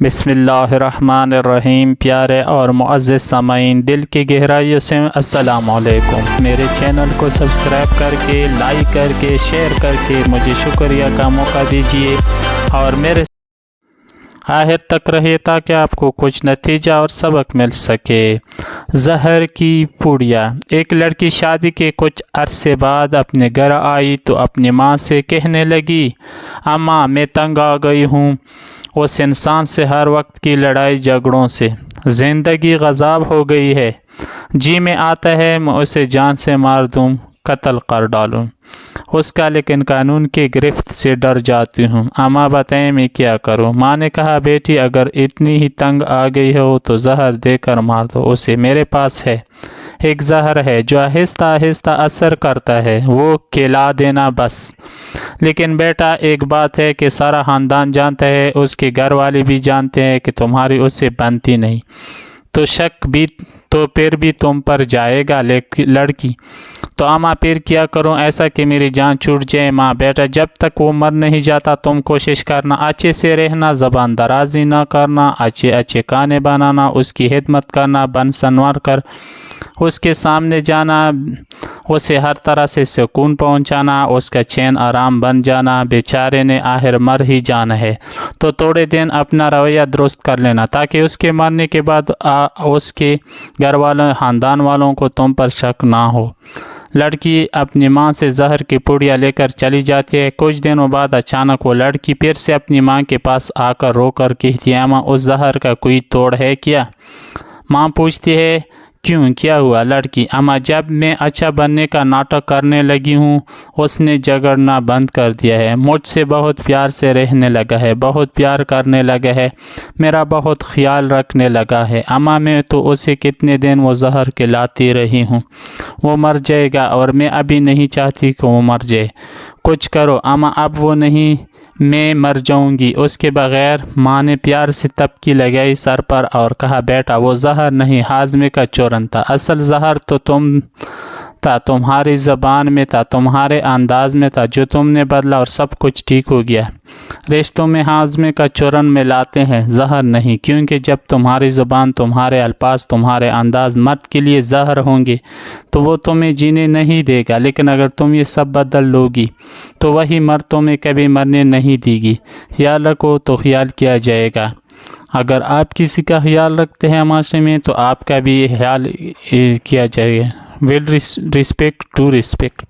بسم اللہ الرحمن الرحیم۔ پیارے اور معزز سامعین، دل کی گہرائیوں سے السلام علیکم۔ میرے چینل کو سبسکرائب کر کے، لائک کر کے، شیئر کر کے مجھے شکریہ کا موقع دیجیے اور میرے آخر تک رہے تاکہ آپ کو کچھ نتیجہ اور سبق مل سکے۔ زہر کی پوڑیا۔ ایک لڑکی شادی کے کچھ عرصے بعد اپنے گھر آئی تو اپنی ماں سے کہنے لگی، اماں میں تنگ آ گئی ہوں اس انسان سے، ہر وقت کی لڑائی جھگڑوں سے زندگی غضب ہو گئی ہے۔ جی میں آتا ہے میں اسے جان سے مار دوں، قتل کر ڈالوں اس کا، لیکن قانون کی گرفت سے ڈر جاتی ہوں۔ اماں بتائیں میں کیا کروں؟ ماں نے کہا، بیٹی اگر اتنی ہی تنگ آ گئی ہو تو زہر دے کر مار دو اسے، میرے پاس ہے ایک زہر ہے جو آہستہ آہستہ اثر کرتا ہے، وہ کھلا دینا بس۔ لیکن بیٹا ایک بات ہے کہ سارا خاندان جانتا ہے، اس کے گھر والے بھی جانتے ہیں کہ تمہاری اس سے بنتی نہیں، تو شک بھی تو پھر بھی تم پر جائے گا لڑکی۔ تو اماں پھر کیا کروں ایسا کہ میری جان چھوٹ جائے؟ ماں، بیٹا جب تک وہ مر نہیں جاتا تم کوشش کرنا، اچھے سے رہنا، زبان درازی نہ کرنا، اچھے اچھے کھانے بنانا، اس کی خدمت کرنا، بن سنور کر اس کے سامنے جانا، اسے ہر طرح سے سکون پہنچانا، اس کا چین آرام بن جانا۔ بیچارے نے آخر مر ہی جانا ہے تو تھوڑے دن اپنا رویہ درست کر لینا تاکہ اس کے مرنے کے بعد اس کے گھر والوں خاندان والوں کو تم پر شک نہ ہو۔ لڑکی اپنی ماں سے زہر کی پوڑیا لے کر چلی جاتی ہے۔ کچھ دنوں بعد اچانک وہ لڑکی پھر سے اپنی ماں کے پاس آ کر رو کر کہتی ہے، اماں اس زہر کا کوئی توڑ ہے کیا؟ ماں پوچھتی ہے، کیوں کیا ہوا؟ لڑکی، اماں جب میں اچھا بننے کا ناٹک کرنے لگی ہوں اس نے جھگڑنا بند کر دیا ہے، مجھ سے بہت پیار سے رہنے لگا ہے، بہت پیار کرنے لگا ہے، میرا بہت خیال رکھنے لگا ہے۔ اماں میں تو اسے کتنے دن وہ زہر کھلاتی رہی ہوں، وہ مر جائے گا اور میں ابھی نہیں چاہتی کہ وہ مر جائے، کچھ کرو اماں، اب وہ نہیں میں مر جاؤں گی اس کے بغیر۔ ماں نے پیار سے تپکی لگائی سر پر اور کہا، بیٹا وہ زہر نہیں، ہاضمے کا چورن تھا، اصل زہر تو تمہاری زبان میں تھا، تمہارے انداز میں تھا، جو تم نے بدلا اور سب کچھ ٹھیک ہو گیا۔ رشتوں میں ہاضمے کا چورن ملاتے ہیں، زہر نہیں، کیونکہ جب تمہاری زبان، تمہارے الفاظ، تمہارے انداز مرد کے لیے زہر ہوں گے تو وہ تمہیں جینے نہیں دے گا، لیکن اگر تم یہ سب بدل لو گی تو وہی مرد تمہیں کبھی مرنے نہیں دے گی۔ خیال رکھو تو خیال کیا جائے گا، اگر آپ کسی کا خیال رکھتے ہیں معاشرے میں تو آپ کا بھی خیال کیا جائے گا۔ Will respect to respect.